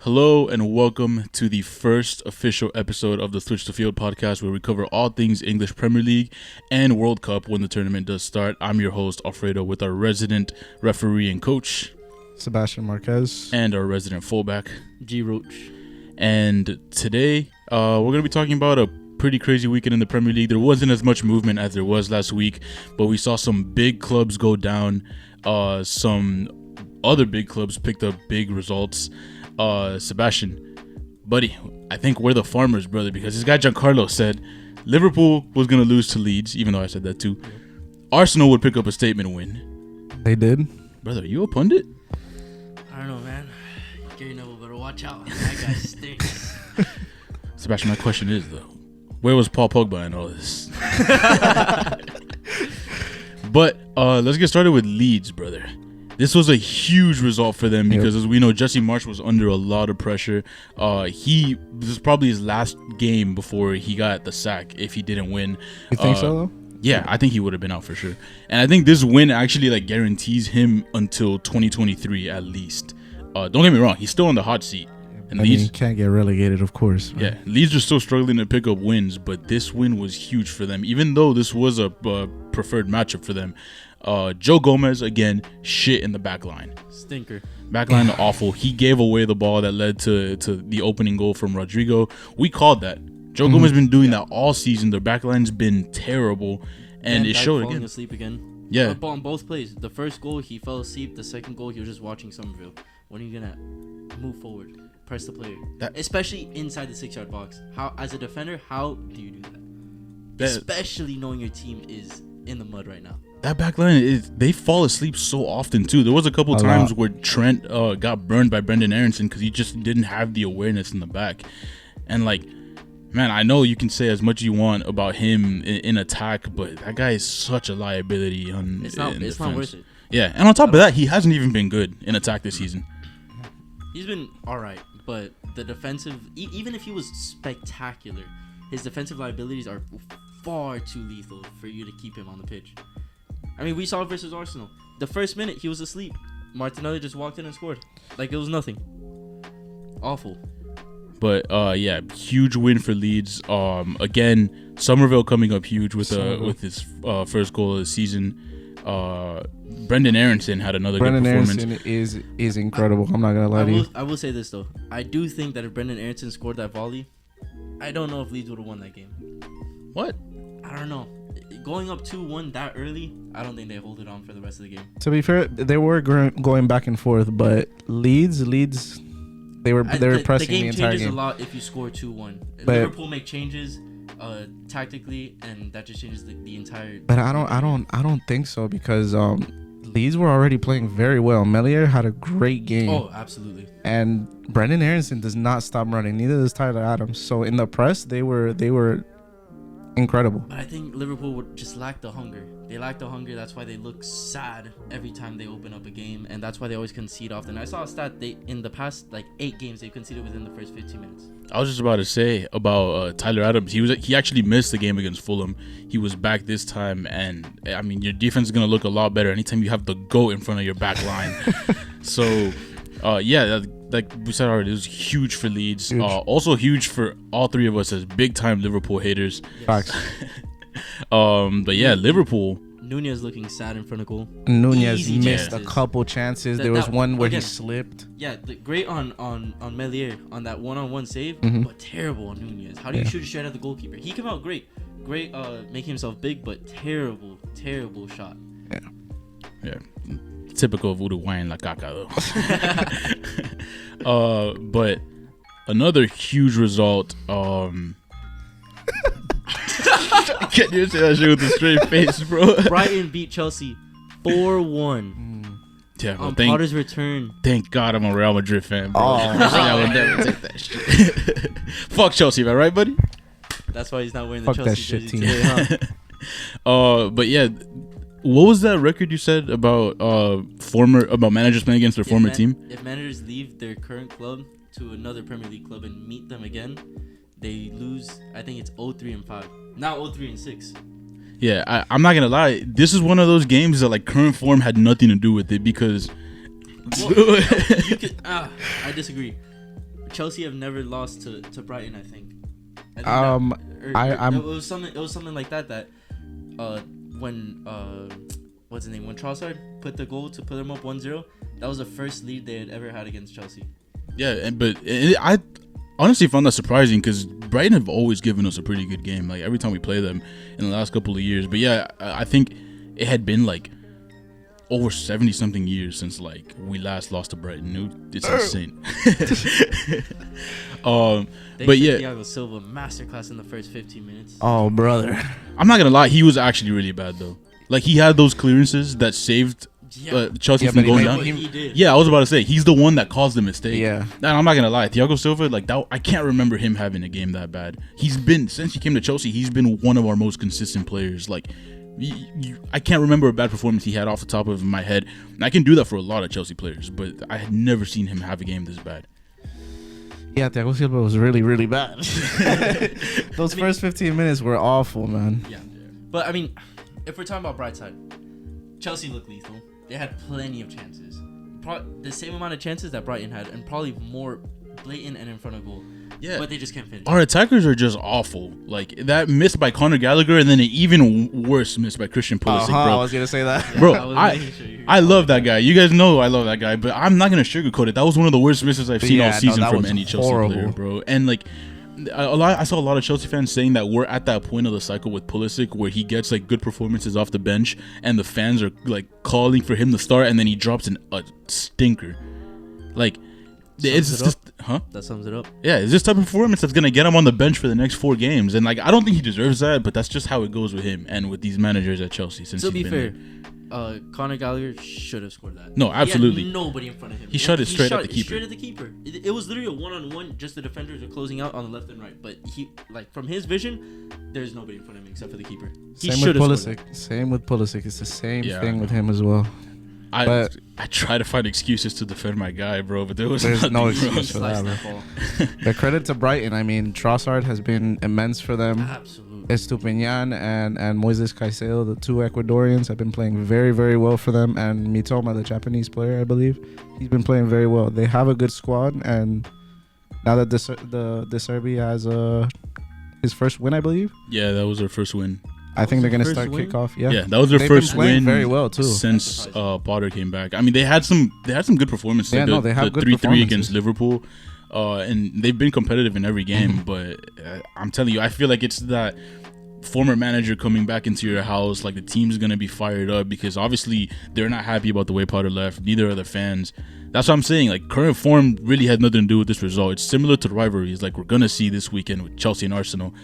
Hello and welcome to the first official episode of the Switch to Field podcast, where we cover all things English Premier League and World Cup when the tournament does start. I'm your host, Alfredo, with our resident referee and coach, Sebastian Marquez, and our resident fullback, G. Roach. And today, we're going to be talking about a pretty crazy weekend in the Premier League. There wasn't as much movement as there was last week, but we saw some big clubs go down. Some other big clubs picked up big results. Sebastian, buddy, I think we're the farmers, brother, because this guy Giancarlo said Liverpool was going to lose to Leeds, even though I said that too. Arsenal would pick up a statement win. They did. Brother, are you a pundit? I don't know, man. Gary Neville better watch out. That guy stinks. Sebastian, my question is, though, where was Paul Pogba in all this? But let's get started with Leeds, brother. This was a huge result for them because, as we know, Jesse Marsch was under a lot of pressure. This is probably his last game before he got the sack if he didn't win. You think so, though? Yeah, I think he would have been out for sure. And I think this win actually guarantees him until 2023 at least. Don't get me wrong, he's still on the hot seat. And Leeds, he can't get relegated, of course. Right? Yeah, Leeds are still struggling to pick up wins, but this win was huge for them, even though this was a preferred matchup for them. Joe Gomez, again, shit in the back line. Stinker. Back line awful. He gave away the ball that led to the opening goal from Rodrigo. We called that. Joe Gomez has been doing that all season. Their back line's been terrible, and it showed again. Falling asleep again. Yeah. On both plays. The first goal, he fell asleep. The second goal, he was just watching Somerville. When are you going to move forward? Press the player. Especially inside the 6-yard box. How, as a defender, how do you do that? Especially knowing your team is in the mud right now. That back line, they fall asleep so often, too. There was a couple times where Trent got burned by Brendan Aronson because he just didn't have the awareness in the back. And, man, I know you can say as much as you want about him in attack, but that guy is such a liability on It's not worth it. Yeah, and on top of that, he hasn't even been good in attack this season. He's been all right, but the defensive, even if he was spectacular, his defensive liabilities are far too lethal for you to keep him on the pitch. I mean, we saw it versus Arsenal. The first minute, he was asleep. Martinelli just walked in and scored. Like it was nothing. Awful. But, yeah, huge win for Leeds. Again, Somerville coming up huge with his first goal of the season. Brendan Aronson had another good performance. Brendan Aronson is incredible. I'm not going to lie to you. I will say this, though. I do think that if Brendan Aronson scored that volley, I don't know if Leeds would have won that game. What? I don't know. Going up 2-1 that early, I don't think they hold it on for the rest of the game. To be fair, they were going back and forth, but Leeds, they were pressing the entire game. The game changes a lot if you score 2-1. Liverpool make changes tactically, and that just changes the entire. But I don't think so because Leeds were already playing very well. Melier had a great game. Oh, absolutely. And Brendan Aronson does not stop running. Neither does Tyler Adams. So in the press, they were incredible. But I think Liverpool would just lack the hunger. They lack the hunger. That's why they look sad every time they open up a game, and that's why they always concede often. I saw a stat in the past 8 games they conceded within the first 15 minutes. I was just about to say about Tyler Adams. He actually missed the game against Fulham. He was back this time, and I mean your defense is gonna look a lot better anytime you have the GOAT in front of your back line. So, yeah. Like we said already, it was huge for Leeds. Huge. Also huge for all three of us as big-time Liverpool haters. Facts. But yeah, Liverpool. Nunez looking sad in front of goal. Nunez missed a couple chances. There was one where he slipped. Yeah, great on Melier on that one-on-one save, but terrible on Nunez. How do you shoot straight at the goalkeeper? He came out great, making himself big, but terrible shot. Yeah. Typical of Uruguayan La Caca, though. But another huge result. Can't you say that shit with a straight face, bro? Brighton beat Chelsea 4-1. Yeah, on Potter's return. Thank God I'm a Real Madrid fan, bro. I would never take that shit. Fuck Chelsea, man, right, buddy? That's why he's not wearing the Fuck Chelsea that shit jersey today, huh? But yeah. What was that record you said about managers playing against their former team? If managers leave their current club to another Premier League club and meet them again, they lose. I think it's 0-3-5. Now 0-3-6. Yeah, I'm not gonna lie. This is one of those games that current form had nothing to do with it because. Well, I disagree. Chelsea have never lost to Brighton. I think it was something like that. When what's his name? When Trossard put the goal to put them up 1-0, that was the first lead they had ever had against Chelsea. Yeah, I honestly found that surprising because Brighton have always given us a pretty good game. Like every time we play them in the last couple of years. But yeah, I think it had been like over 70-something years since like we last lost to Brighton. It's insane. But yeah, Thiago Silva masterclass in the first 15 minutes. Oh, brother. I'm not gonna lie, he was actually really bad though. Like he had those clearances that saved Chelsea from going down. He did. Yeah, I was about to say he's the one that caused the mistake. Yeah. And I'm not gonna lie, Thiago Silva, like that, I can't remember him having a game that bad. He's been, since he came to Chelsea, he's been one of our most consistent players. Like I can't remember a bad performance he had off the top of my head. And I can do that for a lot of Chelsea players, but I had never seen him have a game this bad. Yeah, Thiago Silva was really, really bad. Those first 15 minutes were awful, man. Yeah. But I mean, if we're talking about bright side, Chelsea looked lethal. They had plenty of chances. The same amount of chances that Brighton had, and probably more blatant and in front of goal. Yeah. But they just can't finish. Our attackers are just awful. Like that miss by Conor Gallagher, and then an even worse miss by Christian Pulisic, bro. I was gonna say that. Yeah, Bro, I love that guy. You guys know I love that guy, but I'm not gonna sugarcoat it. That was one of the worst misses I've seen all season from any Chelsea player, bro. And like, I saw a lot of Chelsea fans saying that we're at that point of the cycle with Pulisic where he gets like good performances off the bench, and the fans are like calling for him to start, and then he drops a stinker. Like, it's just, That sums it up. Yeah, it's this type of performance that's gonna get him on the bench for the next 4 games, and like I don't think he deserves that, but that's just how it goes with him and with these managers at Chelsea. Since To be he's fair, been Conor Gallagher should have scored that. No, absolutely. He had nobody in front of him. He shot it straight at the keeper. Straight at the keeper. It was literally a one-on-one. Just the defenders are closing out on the left and right. But he, like, from his vision, there's nobody in front of him except for the keeper. He Same with Pulisic. Same with Pulisic. It's the same Yeah, thing with him as well. I try to find excuses to defend my guy, bro, but there's no bro. excuse for that, bro. The credit to Brighton. I mean, Trossard has been immense for them. Absolutely. Estupiñán and Moises Caicedo, the 2 Ecuadorians, have been playing very, very well for them. And Mitoma, the Japanese player, I believe, he's been playing very well. They have a good squad, and now that De Serbi has his first win, I believe. Yeah, that was their first win. I think they're gonna first start win? kickoff. Yeah, Yeah, that was their They've first been playing win very well too. since Potter came back. I mean, they had some good performances. Yeah, like they have good 3-3 performances. against Liverpool, and they've been competitive in every game. But I'm telling you, I feel like it's that former manager coming back into your house. Like the team's gonna be fired up because obviously they're not happy about the way Potter left. Neither are the fans. That's what I'm saying. Like current form really had nothing to do with this result. It's similar to the rivalries like we're gonna see this weekend with Chelsea and Arsenal.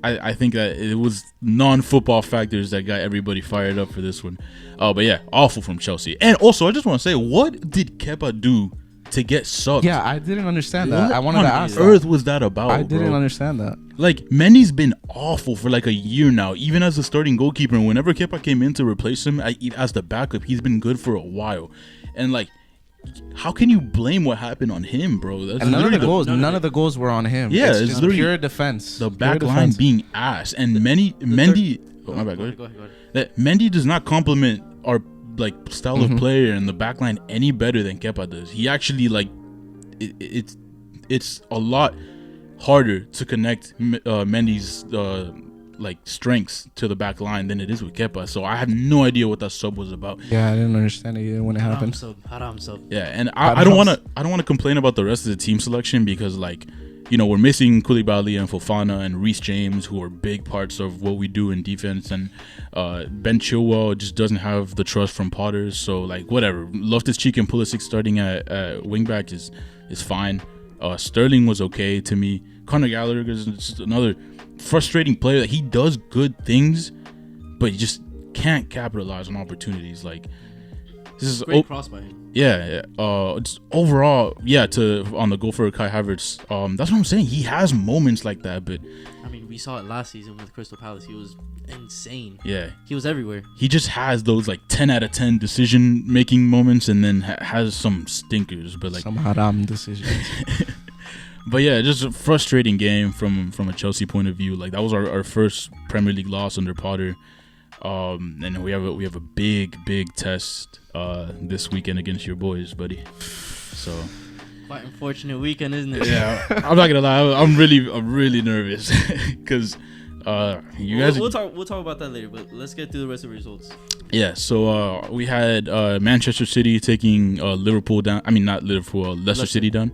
I think that it was non-football factors that got everybody fired up for this one. But yeah, awful from Chelsea. And also, I just want to say, what did Kepa do to get subbed? Yeah, I didn't understand that. I wanted to ask What on earth was that about, I didn't bro? understand that. Like, Mendy's been awful for like a year now, even as a starting goalkeeper. And whenever Kepa came in to replace him as the backup, he's been good for a while. And like, how can you blame what happened on him, bro? That's And none literally of the goals were on him. Yeah, it's it's just literally pure defense. the Pure back line defense. being ass. And Mendy. Oh my bad, go ahead. Go ahead. That Mendy does not complement our like style of player in the back line any better than Kepa does. He actually like it's a lot harder to connect Mendy's like strengths to the back line than it is with Kepa. So I have no idea what that sub was about. Yeah, I didn't understand it either when it happened. Haram sub. Yeah, and I don't want to complain about the rest of the team selection because like, you know, we're missing Koulibaly and Fofana and Reece James, who are big parts of what we do in defense, and Ben Chilwell just doesn't have the trust from Potter. So like whatever, Loftus-Cheek and Pulisic starting at wingback is fine. Sterling was okay to me. Conor Gallagher is just another frustrating player that he does good things, but he just can't capitalize on opportunities. Like this is Great cross by him. Yeah. It's overall, on the goal for Kai Havertz. That's what I'm saying. He has moments like that, but I mean, we saw it last season with Crystal Palace. He was insane. yeah, He was everywhere. he just has those like 10 out of 10 decision making moments, and then has some stinkers. But like, Some haram decisions. but yeah, just a frustrating game from a Chelsea point of view. Like that was our first Premier League loss under Potter. And we have a big test this weekend against your boys, buddy. So Quite unfortunate weekend, isn't it? Yeah, I'm not gonna lie. I'm really nervous because you guys. We'll talk about that later. But let's get through the rest of the results. Yeah, so we had Manchester City taking Liverpool down. I mean, not Liverpool, Leicester City down.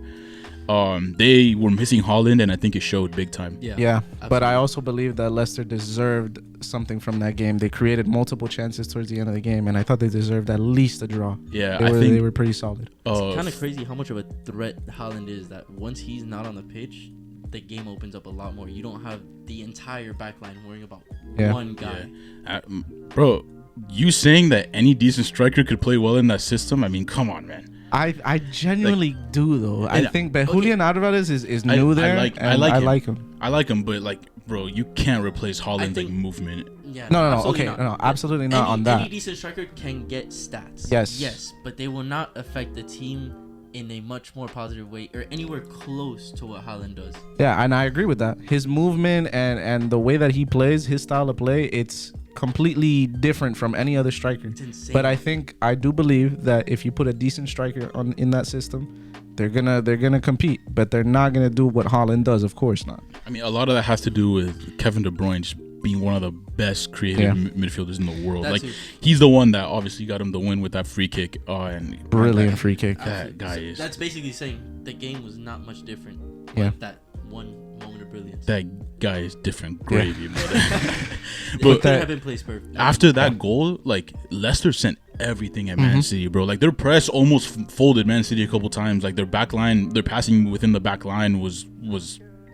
They were missing Haaland, and I think it showed big time. Yeah. But I also believe that Leicester deserved something from that game. They created multiple chances towards the end of the game, and I thought they deserved at least a draw. Yeah, I think they were pretty solid. It's kind of crazy how much of a threat Haaland is. That once he's not on the pitch, the game opens up a lot more. You don't have the entire backline worrying about one guy. Yeah. Bro, you saying that any decent striker could play well in that system? I mean, come on, man. I genuinely do though. I think, but Julian Alvarez is new there. I like him. I like him, but like, bro, you can't replace Haaland's like movement. Yeah, no. Okay, no, absolutely not on that. Any decent striker can get stats. Yes, but they will not affect the team in a much more positive way or anywhere close to what Haaland does. Yeah, and I agree with that. His movement and the way that he plays, his style of play, it's completely different from any other striker. It's insane. But I do believe that if you put a decent striker in that system, they're gonna compete. But they're not gonna do what Haaland does. Of course not. I mean, a lot of that has to do with Kevin De Bruyne just being one of the best creative midfielders in the world. That's like, he's the one that obviously got him the win with that free kick. And brilliant free kick. That guy is. That's basically saying the game was not much different. Yeah. That one moment of brilliance. That guy is different gravy, brother. But could have been placed perfect. After that goal, like, Leicester sent everything at Man City, bro. Like, their press almost folded Man City a couple times. Like, their back line, their passing within the back line was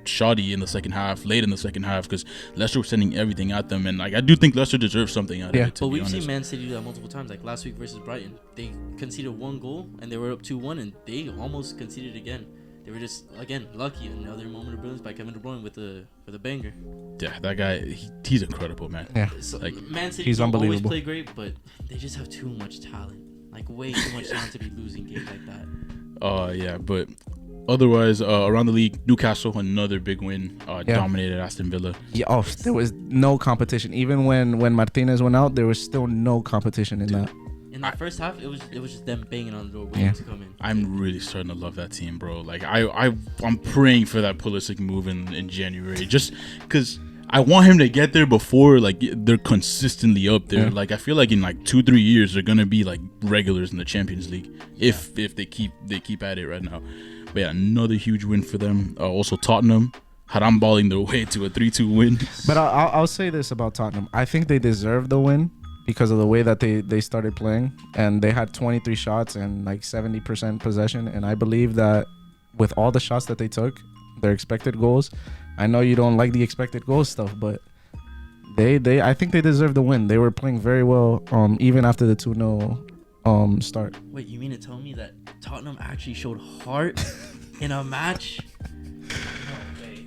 shoddy in the second half, late in the second half, because Leicester was sending everything at them. And like, I do think Leicester deserves something out of it, but we've seen Man City do that multiple times. Like last week versus Brighton, they conceded one goal and they were up 2-1, and they almost conceded again. They were just again lucky. Another moment of brilliance by Kevin De Bruyne with the banger. Yeah, that guy, he's incredible, man. Yeah, so, like, Man City he's don't always unbelievable. play great, but they just have too much talent. Like way too much talent to be losing games like that. Yeah, but otherwise, around the league, Newcastle, another big win, dominated Aston Villa. Yeah, there was no competition. Even when Martinez went out, there was still no competition in that. In the first half, it was just them banging on the door waiting to come in. I'm really starting to love that team, bro. Like I'm praying for that Pulisic move in January, just because I want him to get there before like they're consistently up there. Like I feel like in like 2-3 years they're gonna be like regulars in the Champions League if they keep at it right now. But yeah, another huge win for them. Also Tottenham, haramballing their way to a 3-2 win. But I'll say this about Tottenham. I think they deserve the win because of the way that they started playing, and they had 23 shots and like 70% possession. And I believe that with all the shots that they took, their expected goals, I know you don't like the expected goals stuff, but I think they deserve the win. They were playing very well, even after the 2-0 start. Wait, you mean to tell me that Tottenham actually showed heart in a match? No way.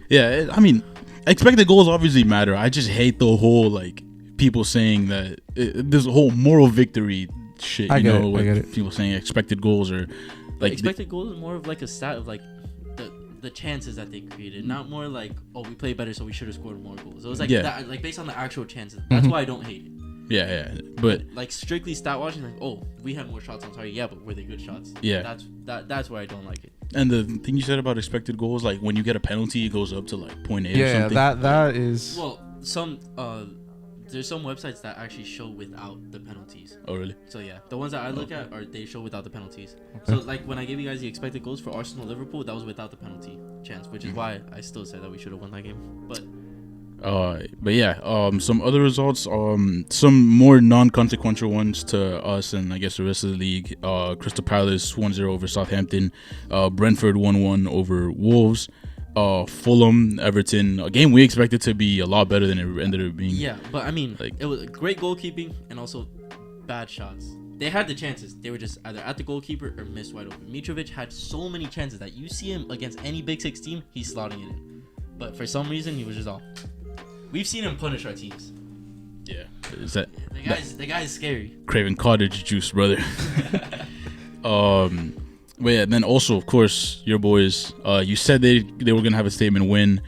Yeah, I mean, expected goals obviously matter. I just hate the whole like people saying that this whole moral victory shit. I get it. People saying expected goals or like expected goals is more of like a stat of like the chances that they created, not more like, oh, we played better so we should have scored more goals. It was like that, like based on the actual chances. That's why I don't hate it. Yeah, but like strictly stat watching, like, oh, we had more shots on target. Yeah, but were they good shots? Yeah, that's why I don't like it. And the thing you said about expected goals, like when you get a penalty, it goes up to like 0.8 or something. Yeah, that is. Well, there's some websites that actually show without the penalties. Oh, really? So yeah, the ones that I look at they show without the penalties. Okay. So like when I gave you guys the expected goals for Arsenal Liverpool, that was without the penalty chance, which is why I still said that we should have won that game. But yeah, some other results, some more non-consequential ones to us and I guess the rest of the league. Crystal Palace 1-0 over Southampton, Brentford 1-1 over Wolves. Fulham, Everton, a game we expected to be a lot better than it ended up being. Yeah, but I mean, like, it was great goalkeeping and also bad shots. They had the chances. They were just either at the goalkeeper or missed wide open. Mitrovic had so many chances that you see him against any Big Six team, he's slotting it in. But for some reason, he was just off. We've seen him punish our teams. Yeah, is that the guy is scary. Craving cottage juice, brother. But yeah, then also, of course, your boys, you said they were going to have a statement win.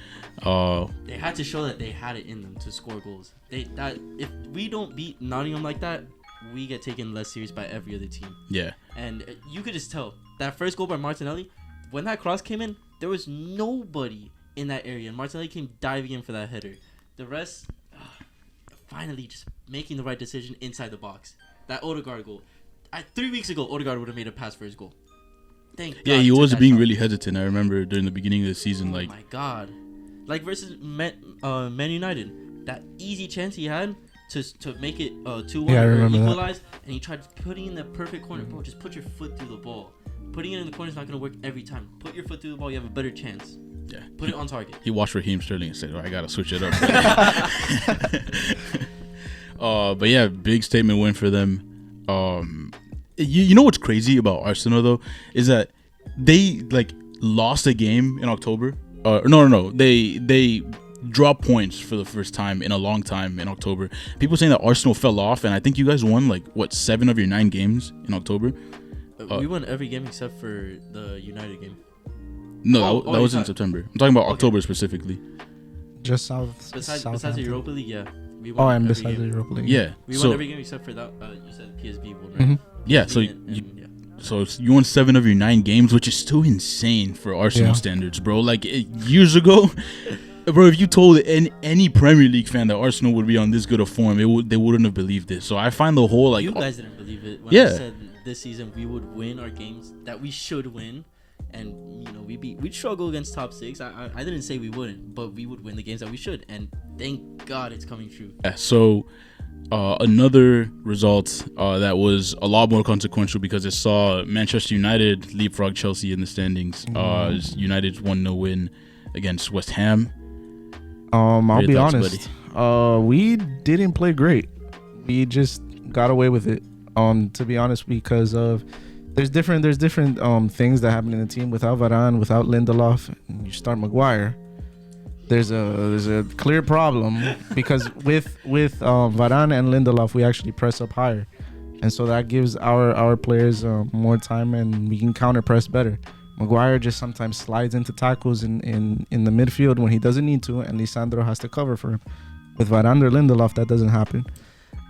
They had to show that they had it in them to score goals. If we don't beat Nottingham like that, we get taken less serious by every other team. Yeah. And you could just tell that first goal by Martinelli, when that cross came in, there was nobody in that area, and Martinelli came diving in for that header. The rest, finally just making the right decision inside the box. That Odegaard goal. 3 weeks ago, Odegaard would have made a pass for his goal. Thank God. Yeah, he was being really hesitant. I remember during the beginning of the season, oh my God. Like versus Man United, that easy chance he had to make it 2-1 or equalize, and he tried putting in the perfect corner. Bro, just put your foot through the ball. Putting it in the corner is not going to work every time. Put your foot through the ball, you have a better chance. Yeah. Put it on target. He watched Raheem Sterling and said, I got to switch it up. But yeah, big statement win for them. You know what's crazy about Arsenal, though, is that they, like, lost a game in October. No. They dropped points for the first time in a long time in October. People saying that Arsenal fell off, and I think you guys won, 7 of your 9 games in October? We won every game except for the United game. No, that was in September. I'm talking about October specifically. Just south. Besides the Europa League, yeah. We won and besides the Europa League. Yeah. We won every game except for that. You said PSV won, right? Mm-hmm. Yeah, so you won 7 of your 9 games, which is still insane for Arsenal standards, bro. Like, years ago, bro, if you told any Premier League fan that Arsenal would be on this good a form, they wouldn't have believed it. So I find the whole, you guys didn't believe it when I said this season we would win our games that we should win. And we'd struggle against top 6. I didn't say we wouldn't, but we would win the games that we should. And thank God it's coming true. Yeah, so another result that was a lot more consequential because it saw Manchester United leapfrog Chelsea in the standings. United's 1-0 win against West Ham. I'll be honest. We didn't play great. We just got away with it. To be honest, because of there's different things that happen in the team. Without Varane, without Lindelof, and you start Maguire. There's a clear problem because with Varane and Lindelof, we actually press up higher, and so that gives our players more time, and we can counter press better. Maguire just sometimes slides into tackles in the midfield when he doesn't need to, and Lisandro has to cover for him. With Varane or Lindelof, that doesn't happen.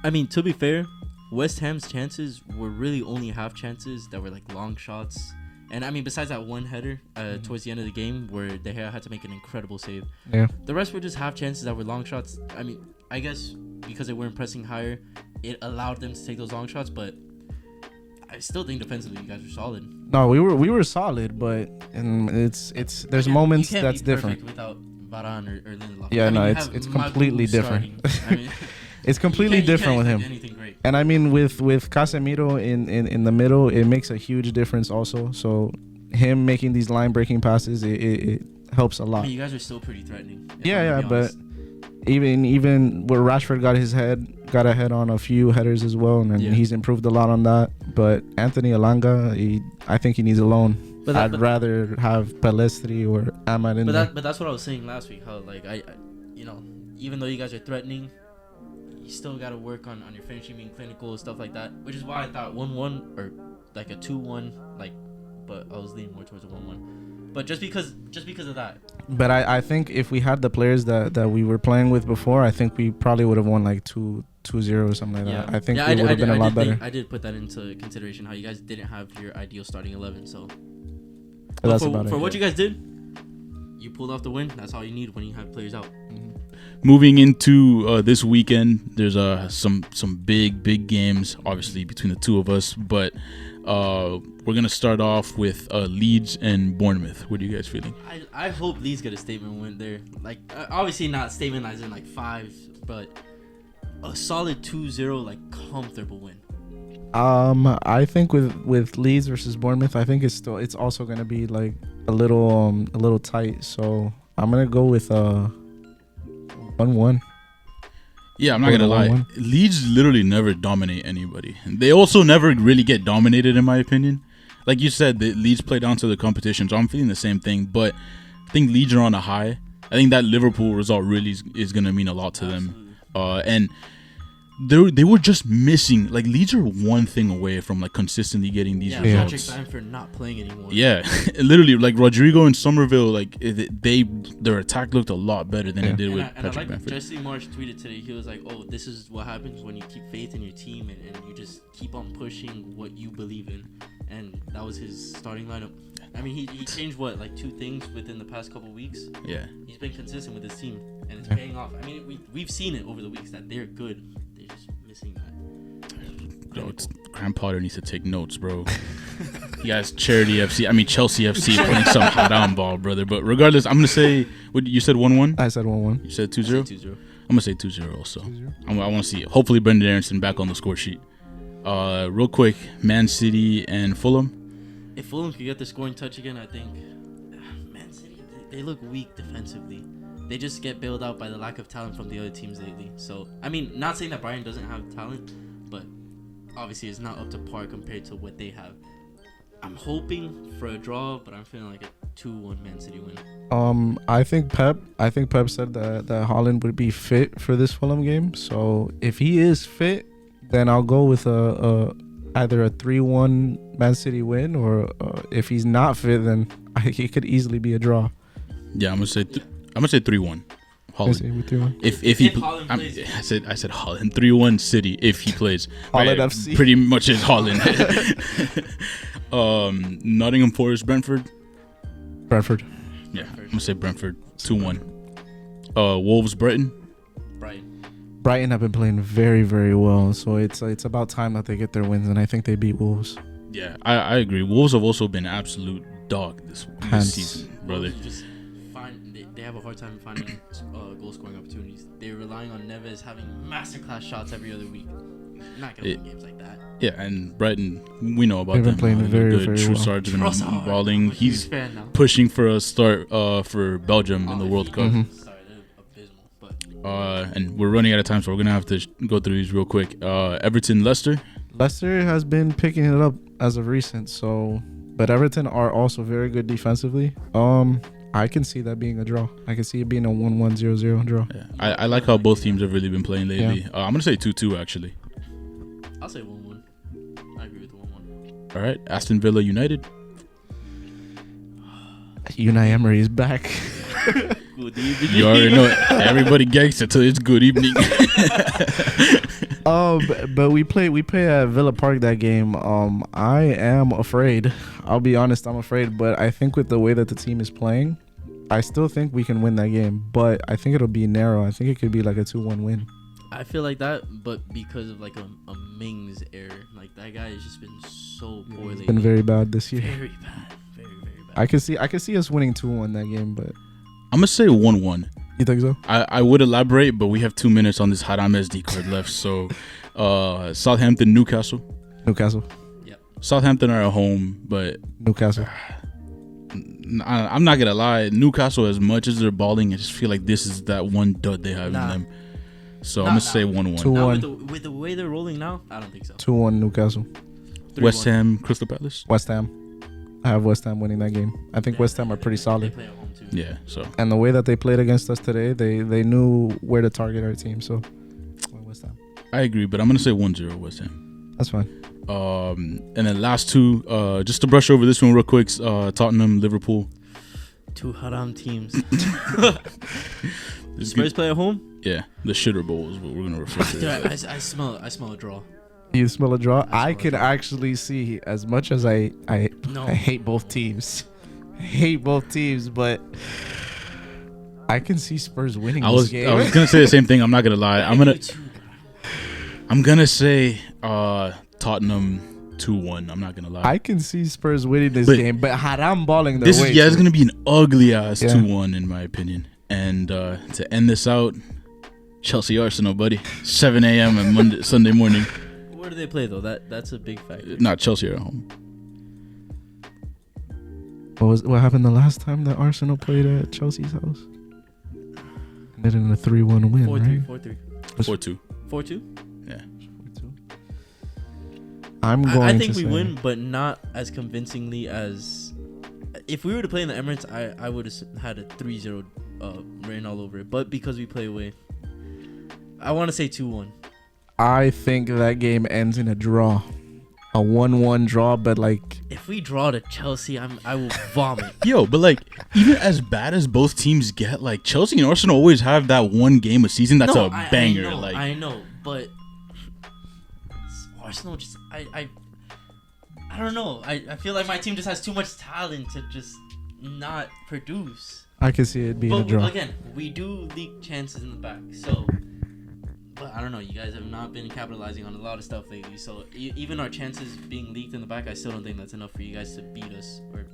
I mean, to be fair, West Ham's chances were really only half chances that were like long shots. And I mean, besides that one header towards the end of the game where De Gea had to make an incredible save. Yeah. The rest were just half chances that were long shots. I mean, I guess because they weren't pressing higher, it allowed them to take those long shots. But I still think defensively you guys were solid. No, we were solid, but there's moments you can't that's be different without Varane or Lindelof. Yeah, I mean, it's completely different. I mean, it's completely different with him. And I mean, with Casemiro in the middle, it makes a huge difference also. So him making these line breaking passes, it helps a lot. I mean, you guys are still pretty threatening. Yeah, but even where Rashford got ahead on a few headers as well, and he's improved a lot on that. But Anthony Elanga, I think he needs a loan. I'd rather have Pelestri or Ahmad in there. But that's what I was saying last week. How like I even though you guys are threatening, you still got to work on your finishing, being clinical, stuff like that. Which is why I thought 1-1 or like a 2-1, but I was leaning more towards a 1-1. But just because of that. But I think if we had the players that we were playing with before, I think we probably would have won like 2-0 or something like that. I think we would have been a lot better. I did put that into consideration, how you guys didn't have your ideal starting 11. So that's about it. For what you guys did, you pulled off the win. That's all you need when you have players out. Moving into this weekend, there's some big games, obviously, between the two of us. But we're going to start off with Leeds and Bournemouth. What are you guys feeling? I hope Leeds get a statement win there. Like, obviously not statement as in like 5, but a solid 2-0, like, comfortable win. I think with Leeds versus Bournemouth, I think it's also going to be like a little tight. So I'm going to go with 1-1. Yeah, I'm not going to lie. Leeds literally never dominate anybody. They also never really get dominated, in my opinion. Like you said, the Leeds play down to the competition, so I'm feeling the same thing. But I think Leeds are on a high. I think that Liverpool result really is going to mean a lot to them. And they were just missing. Like Leeds are one thing away from like consistently getting these Patrick results. Bamford not playing anymore. Yeah, literally, like Rodrigo and Somerville, like their attack looked a lot better than it did with I Patrick like Bamford. Jesse Marsh tweeted today. He was like, "Oh, this is what happens when you keep faith in your team and you just keep on pushing what you believe in." And that was his starting lineup. I mean, he changed like 2 things within the past couple weeks. Yeah, He's been consistent with his team, and it's paying off. I mean, we've seen it over the weeks that they're good. They're just missing that. bro, Graham Potter needs to take notes, bro. He has Chelsea FC playing some haram ball, brother. But regardless, I'm gonna say what you said 1-1. I said 1-1. You said 2-0. 2-0. I'm gonna say 2-0 also. 2-0. I want to see hopefully Brendan Aronson back on the score sheet. Real quick, Man City and Fulham. If Fulham could get the scoring touch again, I think Man City they look weak defensively. They just get bailed out by the lack of talent from the other teams lately. So I mean, not saying that Brighton doesn't have talent, but obviously it's not up to par compared to what they have. I'm hoping for a draw, but I'm feeling like a 2-1 Man City win. I think Pep said that Haaland would be fit for this Fulham game. So if he is fit, then I'll go with either a 3-1 Man City win, or if he's not fit, then it could easily be a draw. Yeah, I'm gonna say 3-1. Haaland. If he Haaland plays. I said Haaland 3-1 City if he plays. Haaland FC. Pretty much is Haaland. Nottingham Forest Brentford. Yeah, I'm gonna say Brentford 2-1. Wolves Brighton. Brighton have been playing very, very well, so it's about time that they get their wins, and I think they beat Wolves. Yeah, I agree. Wolves have also been absolute dog this season, brother. They have a hard time finding goal scoring opportunities. They're relying on Neves having masterclass shots every other week. Not gonna win games like that. Yeah, and Brighton, we know about They've them. been playing very, very well. Trossard's been balling. He's fan now. pushing for a start for Belgium in the World Cup. Sorry, they're abysmal. But And we're running out of time, so we're gonna have to go through these real quick. Everton, Leicester. Leicester has been picking it up as of recent, but Everton are also very good defensively. I can see that being a draw. I can see it being a 1-1, 0-0 draw. Yeah. I like how both teams have really been playing lately. Yeah. I'm gonna say 2-2 actually. I'll say 1-1. I agree with the 1-1. All right, Aston Villa United. Unai Emery is back. Good evening. You already know it. Everybody gangster till it's good evening. But we play at Villa Park that game. I am afraid. I'll be honest, I'm afraid. But I think with the way that the team is playing, I still think we can win that game. But I think it'll be narrow. I think it could be like a 2-1 win. I feel like that, but because of like a Mings error, like that guy has just been so poor lately. Been very bad this year. Very bad. Very, very bad. I could see us winning 2-1 that game, but I'm gonna say 1-1. you think so? I would elaborate, but we have 2 minutes on this Haram SD card left. So, Southampton, Newcastle. Southampton are at home, but Newcastle. I'm not gonna lie. Newcastle, as much as they're balling, I just feel like this is that one dud they have in them. So I'm gonna say 1-1. 2-1. With the way they're rolling now, I don't think so. 2-1 Newcastle. 3-1. West Ham, Crystal Palace. West Ham. I have West Ham winning that game. I think West Ham are pretty They solid. play at home too. Yeah. So And the way that they played against us today, they knew where to target our team. So West Ham. I agree, but I'm gonna say 1-0 West Ham. That's fine. And then last two, just to brush over this one real quick. Tottenham, Liverpool. 2 haram teams. This Spurs play at home. Yeah, the shitter bowl is what we're gonna refer to. Dude, I smell a draw. You smell a draw? I smell can a draw. actually see, as much as I hate both teams. I hate both teams, but I can see Spurs winning this game. I was gonna say the same thing. I'm not gonna lie. I'm gonna say Tottenham 2-1. I'm not gonna lie. I can see Spurs winning this But game, but Haram balling their This way. is it's gonna be an ugly ass Yeah. 2-1 in my opinion. And to end this out, Chelsea Arsenal, buddy, 7 a.m. on Sunday morning. Where do they play though? That's a big factor. Not Chelsea are at home. What happened the last time that Arsenal played at Chelsea's house? Ended in a 3-1 win, 4-3. right? 4-2. 4-2. Yeah. I'm going I think to we say, win, but not as convincingly as if we were to play in the Emirates. I would have had a 3-0 written all over it. But because we play away, I want to say 2-1. I think that game ends in a draw. A 1-1 draw, but like If we draw to Chelsea, I will vomit. Yo, but like even as bad as both teams get, like Chelsea and Arsenal always have that one game a season that's a banger. I know, but Arsenal just I don't know. I feel like my team just has too much talent to just not produce. I can see it being a But draw. again, we do leak chances in the back, so. But I don't know. You guys have not been capitalizing on a lot of stuff lately. So even our chances being leaked in the back, I still don't think that's enough for you guys to beat us or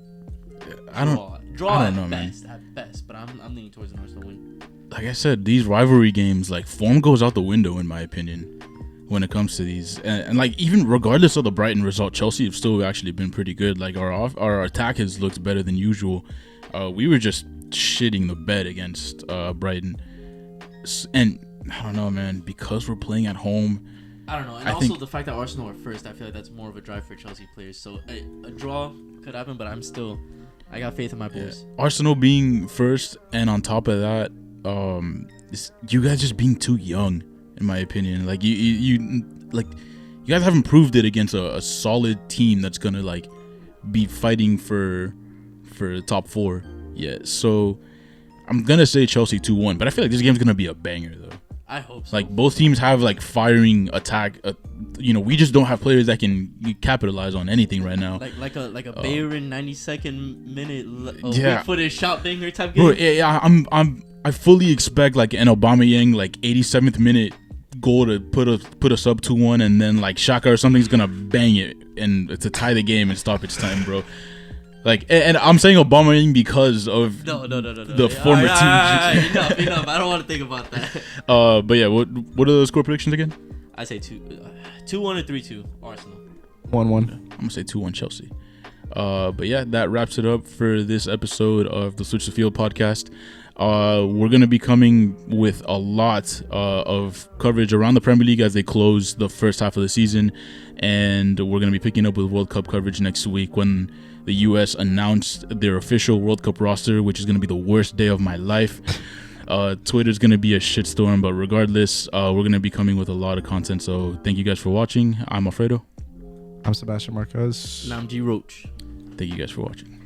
draw I at don't know, best. At best, but I'm leaning towards an Arsenal win. Like I said, these rivalry games, like form goes out the window in my opinion when it comes to these. And like even regardless of the Brighton result, Chelsea have still actually been pretty good. Like our attack has looked better than usual. We were just shitting the bed against Brighton, and I don't know, man, because we're playing at home. I don't know. And also the fact that Arsenal are first, I feel like that's more of a drive for Chelsea players. So a draw could happen, but I got faith in my boys. Yeah. Arsenal being first, and on top of that, you guys just being too young, in my opinion. Like you guys haven't proved it against a solid team that's gonna like be fighting for top 4 yet. So I'm gonna say Chelsea 2-1, but I feel like this game's gonna be a banger though. I hope so. Like both teams have like firing attack. We just don't have players that can capitalize on anything right now. Like a Bayern 92nd minute yeah, weak-footed shot banger type game. Bro, yeah, I fully expect like an Aubameyang like 87th minute goal to put us up 2-1, and then like Xhaka or something's gonna bang it and to tie the game in stoppage time, bro. Like, and I'm saying Aubameyang because of the former team. Enough. I don't want to think about that. But yeah, what are the score predictions again? I say 2-1 or 3-2 Arsenal. 1-1. I'm gonna say 2-1 Chelsea. But yeah, that wraps it up for this episode of the Switch the Field podcast. We're gonna be coming with a lot of coverage around the Premier League as they close the first half of the season, and we're gonna be picking up with World Cup coverage next week when the U.S. announced their official World Cup roster, which is gonna be the worst day of my life. Twitter's gonna be a shitstorm, but regardless, we're gonna be coming with a lot of content. So thank you guys for watching. I'm Alfredo. I'm Sebastian Marquez. And I'm G Roach. Thank you guys for watching.